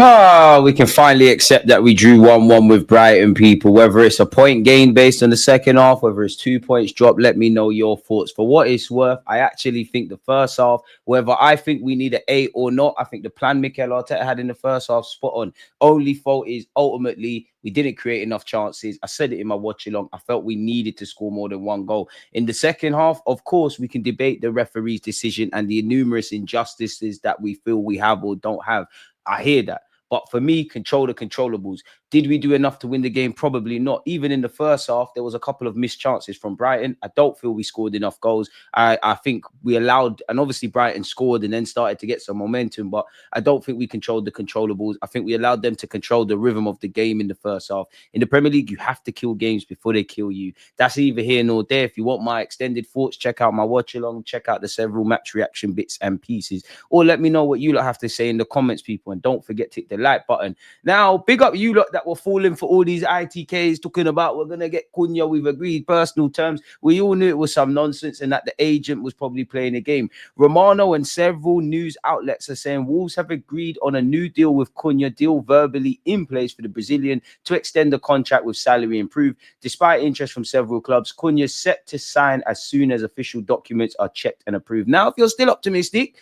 We can finally accept that we drew 1-1 with Brighton, people. Whether it's a point gain based on the second half, whether it's 2 points dropped, let me know your thoughts. For what it's worth, I actually think the first half, whether I think we need an 8 or not, I think the plan Mikel Arteta had in the first half, spot on. Only fault is ultimately we didn't create enough chances. I said it in my watch along. I felt we needed to score more than one goal. In the second half, of course, we can debate the referee's decision and the numerous injustices that we feel we have or don't have. I hear that. But for me, control the controllables. Did we do enough to win the game? Probably not. Even in the first half, there was a couple of missed chances from Brighton. I don't feel we scored enough goals. I think we allowed, and obviously Brighton scored and then started to get some momentum, but I don't think we controlled the controllables. I think we allowed them to control the rhythm of the game in the first half. In the Premier League, you have to kill games before they kill you. That's either here nor there. If you want my extended thoughts, check out my watch along, check out the several match reaction bits and pieces, or let me know what you lot have to say in the comments, people. And don't forget to hit the like button. Now, big up you lot that were falling for all these ITKs talking about we're going to get Cunha. We've agreed personal terms. We all knew it was some nonsense and that the agent was probably playing a game. Romano and several news outlets are saying Wolves have agreed on a new deal with Cunha, deal verbally in place for the Brazilian to extend the contract with salary improved. Despite interest from several clubs, Cunha is set to sign as soon as official documents are checked and approved. Now, if you're still optimistic,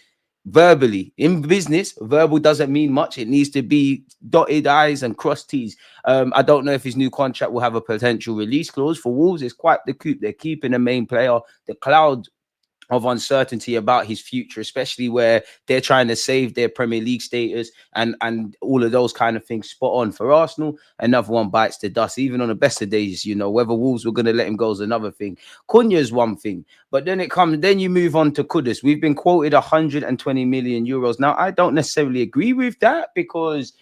verbally in business, verbal doesn't mean much. It needs to be dotted I's and crossed T's. I don't know if his new contract will have a potential release clause. For Wolves, it's quite the coup. They're keeping the main player. The cloud of uncertainty about his future, especially where they're trying to save their Premier League status and all of those kind of things. Spot on. For Arsenal, another one bites the dust. Even on the best of days, you know, whether Wolves were going to let him go is another thing. Cunha's one thing, but then you move on to Kudus. We've been quoted 120 million euros. Now, I don't necessarily agree with that because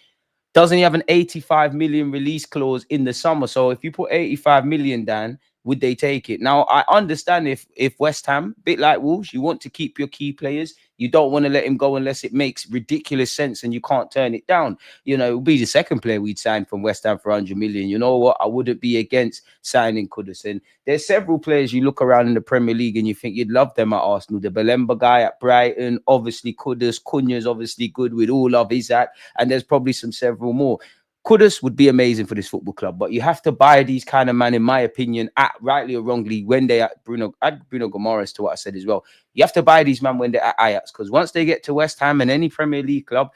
doesn't he have an 85 million release clause in the summer? So if you put 85 million down, would they take it? Now, I understand if West Ham, bit like Wolves, you want to keep your key players. You don't want to let him go unless it makes ridiculous sense and you can't turn it down. You know, it would be the second player we'd sign from West Ham for 100 million. You know what? I wouldn't be against signing Kudus. And there's several players you look around in the Premier League and you think you'd love them at Arsenal. The Belemba guy at Brighton, obviously Kudus. Cunha's obviously good with all of Isaac. And there's probably several more. Kudus would be amazing for this football club, but you have to buy these kind of men, in my opinion, at rightly or wrongly, when they at Bruno Gomes to what I said as well. You have to buy these men when they're at Ajax, because once they get to West Ham and any Premier League club,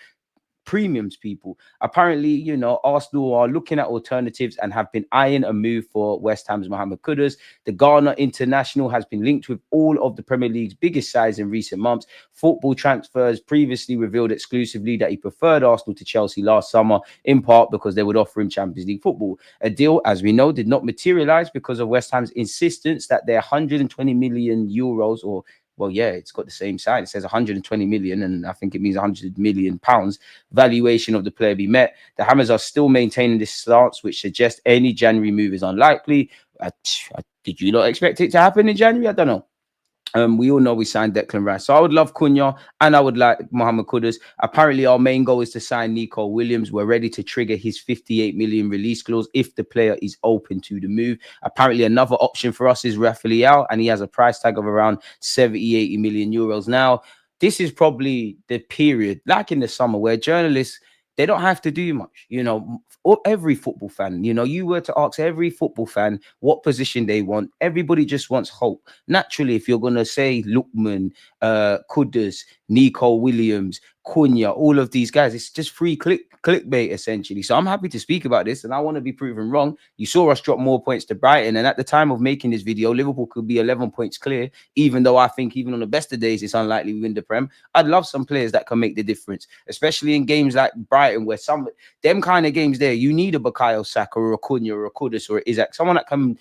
premiums, people. Apparently, you know, Arsenal are looking at alternatives and have been eyeing a move for West Ham's Mohamed Kudus. The Ghana international has been linked with all of the Premier League's biggest sides in recent months. Football Transfers previously revealed exclusively that he preferred Arsenal to Chelsea last summer, in part because they would offer him Champions League football. A deal, as we know, did not materialize because of West Ham's insistence that their 120 million euros, or well, yeah, it's got the same sign. It says 120 million, and I think it means 100 million pounds valuation of the player be met. The Hammers are still maintaining this stance, which suggests any January move is unlikely. Did you not expect it to happen in January? I don't know. We all know we signed Declan Rice. So I would love Cunha and I would like Mohamed Kudus. Apparently, our main goal is to sign Nico Williams. We're ready to trigger his 58 million release clause if the player is open to the move. Apparently, another option for us is Rafael, and he has a price tag of around 70, 80 million euros. Now, this is probably the period, like in the summer, where journalists, they don't have to do much. You know, every football fan, you know, you were to ask every football fan what position they want. Everybody just wants hope. Naturally, if you're going to say Lookman, Kudus, Nico Williams, Cunha, all of these guys, it's just free clickbait essentially. So I'm happy to speak about this and I want to be proven wrong. You saw us drop more points to Brighton, and at the time of making this video, Liverpool could be 11 points clear, even though I think even on the best of days it's unlikely we win the Prem. I'd love some players that can make the difference, especially in games like Brighton, where some them kind of games there, you need a Bukayo Saka or a Cunha or a Kudus or Isaac, someone that can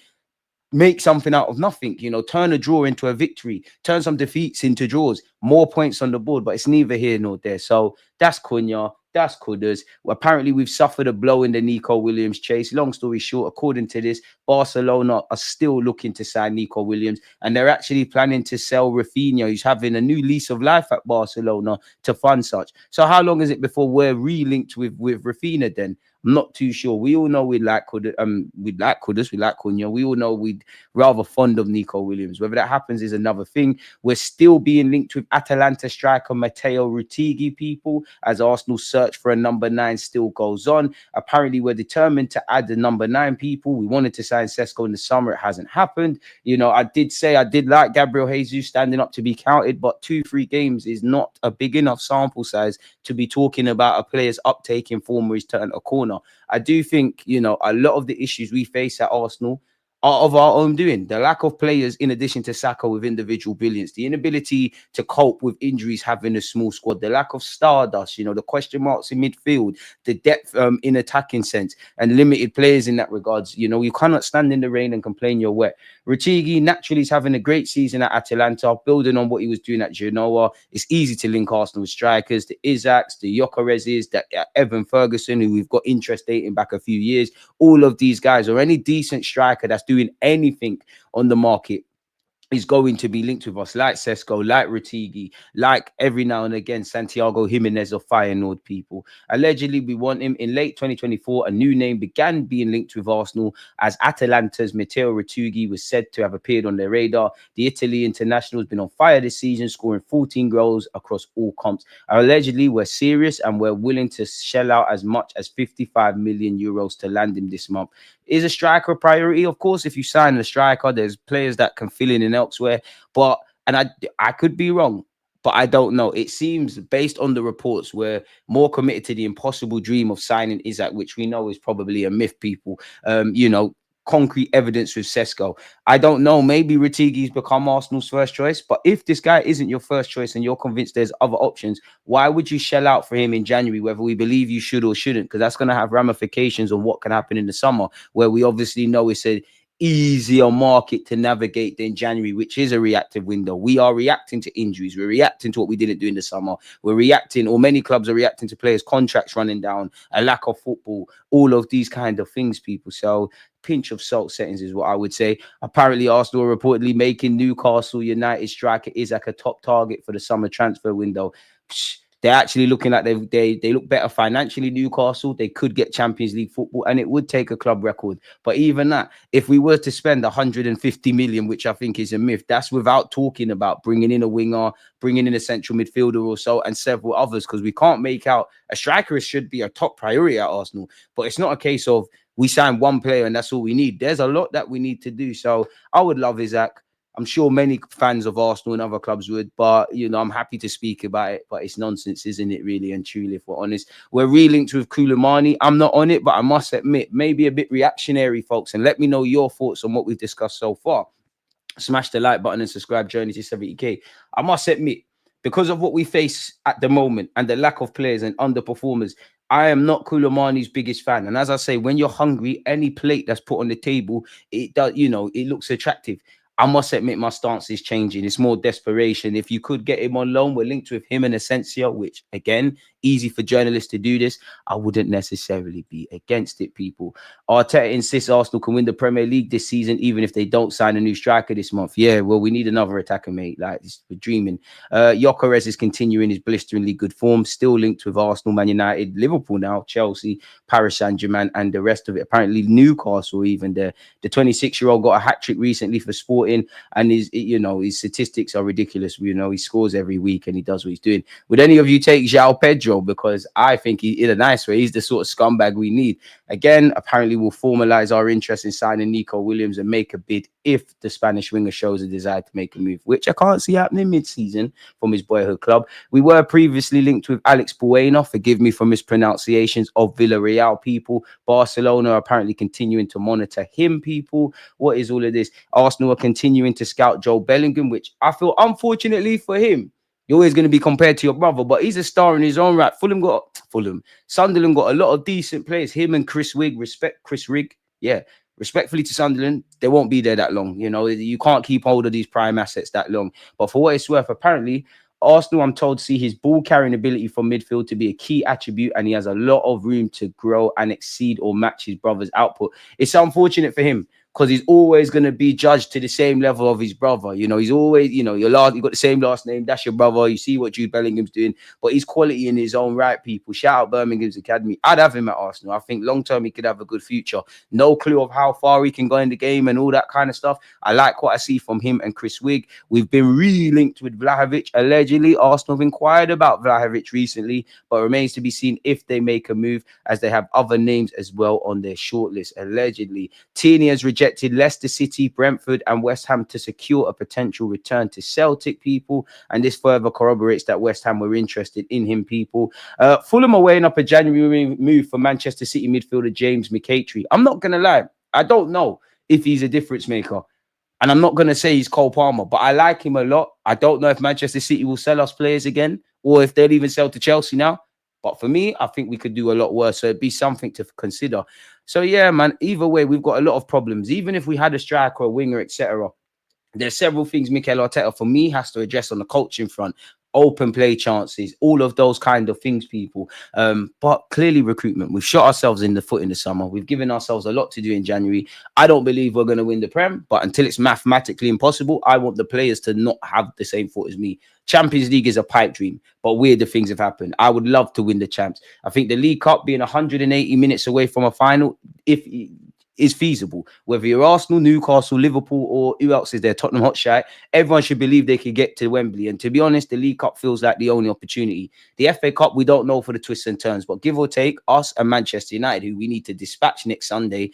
make something out of nothing, you know, turn a draw into a victory, turn some defeats into draws, more points on the board, but it's neither here nor there. So that's Cunha, that's Kudus. Well, apparently we've suffered a blow in the Nico Williams chase. Long story short, according to this, Barcelona are still looking to sign Nico Williams, and they're actually planning to sell Rafinha, who's having a new lease of life at Barcelona, to fund such. So how long is it before we're relinked with Rafinha then? I'm not too sure. We all know we like Cunha. We all know we'd rather fond of Nico Williams. Whether that happens is another thing. We're still being linked with Atalanta striker Matteo Ruttigi, people, as Arsenal's search for a number 9 still goes on. Apparently, we're determined to add the number 9, people. We wanted to sign Sesko in the summer. It hasn't happened. You know, I did say I did like Gabriel Jesus standing up to be counted, but 2-3 games is not a big enough sample size to be talking about a player's uptake in form where he's turned a corner. I do think, you know, a lot of the issues we face at Arsenal are of our own doing. The lack of players, in addition to Saka with individual brilliance, the inability to cope with injuries, having a small squad, the lack of stardust, you know, the question marks in midfield, the depth in attacking sense, and limited players in that regards. You know, you cannot stand in the rain and complain you're wet. Ruttigi naturally is having a great season at Atalanta, building on what he was doing at Genoa. It's easy to link Arsenal with strikers, the Isaacs, the Gyökereses, the Evan Ferguson, who we've got interest dating back a few years. All of these guys, or any decent striker that's doing anything on the market, is going to be linked with us, like Sesko, like Ruttigi, like every now and again Santiago Jimenez of Feyenoord, people. Allegedly, we want him in late 2024. A new name began being linked with Arsenal as Atalanta's Matteo Ruttigi was said to have appeared on their radar. The Italy international has been on fire this season, scoring 14 goals across all comps. Allegedly, we're serious and we're willing to shell out as much as 55 million euros to land him this month. Is a striker a priority? Of course, if you sign a striker, there's players that can fill in elsewhere. But, and I could be wrong, but I don't know. It seems, based on the reports, we're more committed to the impossible dream of signing Isaac, which we know is probably a myth, people. You know, concrete evidence with Sesko. I don't know. Maybe Ruttigi's become Arsenal's first choice. But if this guy isn't your first choice and you're convinced there's other options, why would you shell out for him in January, whether we believe you should or shouldn't? Because that's going to have ramifications on what can happen in the summer, where we obviously know it's a easier market to navigate than January, which is a reactive window. We are reacting to injuries. We're reacting to what we didn't do in the summer. We're reacting, or many clubs are reacting to players' contracts running down, a lack of football, all of these kind of things, people. So pinch of salt settings is what I would say. Apparently, Arsenal are reportedly making Newcastle United striker Isaac a top target for the summer transfer window. They're actually looking like they look better financially. Newcastle, they could get Champions League football, and it would take a club record. But even that, if we were to spend 150 million, which I think is a myth, that's without talking about bringing in a winger, bringing in a central midfielder or so, and several others, because we can't make out a striker should be a top priority at Arsenal. But it's not a case of we sign one player and that's all we need. There's a lot that we need to do. So I would love Isaac. I'm sure many fans of Arsenal and other clubs would, but, you know, I'm happy to speak about it. But it's nonsense, isn't it, really and truly, if we're honest? We're relinked with Koulibaly. I'm not on it, but I must admit, maybe a bit reactionary, folks. And let me know your thoughts on what we've discussed so far. Smash the like button and subscribe. Journey to 70K. I must admit, because of what we face at the moment and the lack of players and underperformers, I am not Koulibaly's biggest fan. And as I say, when you're hungry, any plate that's put on the table, it does, you know, it looks attractive. I must admit my stance is changing. It's more desperation. If you could get him on loan, we're linked with him and Asensio, which, again, easy for journalists to do this. I wouldn't necessarily be against it, people. Arteta insists Arsenal can win the Premier League this season, even if they don't sign a new striker this month. Yeah, well, we need another attacker, mate. Like, we're dreaming. Gyökeres is continuing his blisteringly good form, still linked with Arsenal, Man United, Liverpool now, Chelsea, Paris Saint-Germain, and the rest of it. Apparently, Newcastle, even the 26-year-old got a hat-trick recently for Sporting, and his statistics are ridiculous. You know, he scores every week and he does what he's doing. Would any of you take João Pedro? Because I think he, in a nice way, he's the sort of scumbag we need. Again, apparently we'll formalize our interest in signing Nico Williams and make a bid if the Spanish winger shows a desire to make a move, which I can't see happening mid-season from his boyhood club. We were previously linked with Alex Buena, forgive me for mispronunciations, of Villarreal, people. Barcelona are apparently continuing to monitor him, people. What is all of this? Arsenal are continuing to scout Joe Bellingham, which I feel, unfortunately for him, you're always going to be compared to your brother, but he's a star in his own right. Sunderland got a lot of decent players. Him and Chris Rigg. Yeah, respectfully to Sunderland, they won't be there that long. You know, you can't keep hold of these prime assets that long. But for what it's worth, apparently, Arsenal, I'm told, see his ball carrying ability from midfield to be a key attribute, and he has a lot of room to grow and exceed or match his brother's output. It's unfortunate for him. because he's always going to be judged to the same level of his brother. You know, he's always, you know, you got the same last name, that's your brother. You see what Jude Bellingham's doing, but he's quality in his own right, people. Shout out Birmingham's Academy. I'd have him at Arsenal. I think long term he could have a good future. No clue of how far he can go in the game and all that kind of stuff. I like what I see from him and Chris Wigg. We've been re-linked with Vlahovic. Allegedly, Arsenal have inquired about Vlahovic recently, but remains to be seen if they make a move, as they have other names as well on their shortlist. Allegedly, Tierney has rejected Leicester City, Brentford and West Ham to secure a potential return to Celtic, people, and this further corroborates that West Ham were interested in him, people. Fulham are weighing up a January move for Manchester City midfielder James McCatery. I'm not going to lie, I don't know if he's a difference maker. And I'm not going to say he's Cole Palmer, but I like him a lot. I don't know if Manchester City will sell us players again or if they'll even sell to Chelsea now. But for me, I think we could do a lot worse. So it'd be something to consider. So, yeah, man, either way, we've got a lot of problems. Even if we had a striker, a winger, etc., there's several things Mikel Arteta, for me, has to address on the coaching front. Open play chances, all of those kind of things, people. But clearly recruitment. We've shot ourselves in the foot in the summer. We've given ourselves a lot to do in January. I don't believe we're going to win the Prem, but until it's mathematically impossible, I want the players to not have the same foot as me. Champions League is a pipe dream, but weirder things have happened. I would love to win the champs. I think the League Cup being 180 minutes away from a final, is feasible. Whether you're Arsenal, Newcastle, Liverpool, or who else is there, Tottenham Hotspur, everyone should believe they could get to Wembley. And to be honest, the League Cup feels like the only opportunity. The FA Cup, we don't know for the twists and turns, but give or take, us and Manchester United, who we need to dispatch next Sunday,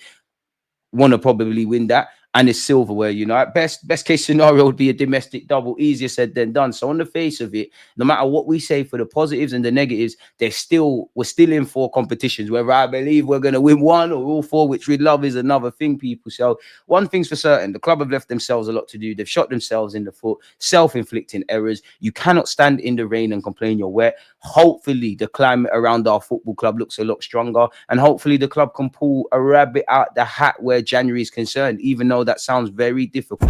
want to probably win that. And it's silverware, you know. Best case scenario would be a domestic double. Easier said than done. So on the face of it, no matter what we say for the positives and the negatives, we're still in 4 competitions. Whether I believe we're going to win one or all 4, which we'd love, is another thing, people. So one thing's for certain, the club have left themselves a lot to do. They've shot themselves in the foot, self-inflicting errors. You cannot stand in the rain and complain you're wet. Hopefully the climate around our football club looks a lot stronger, and hopefully the club can pull a rabbit out the hat where January is concerned, even though that sounds very difficult.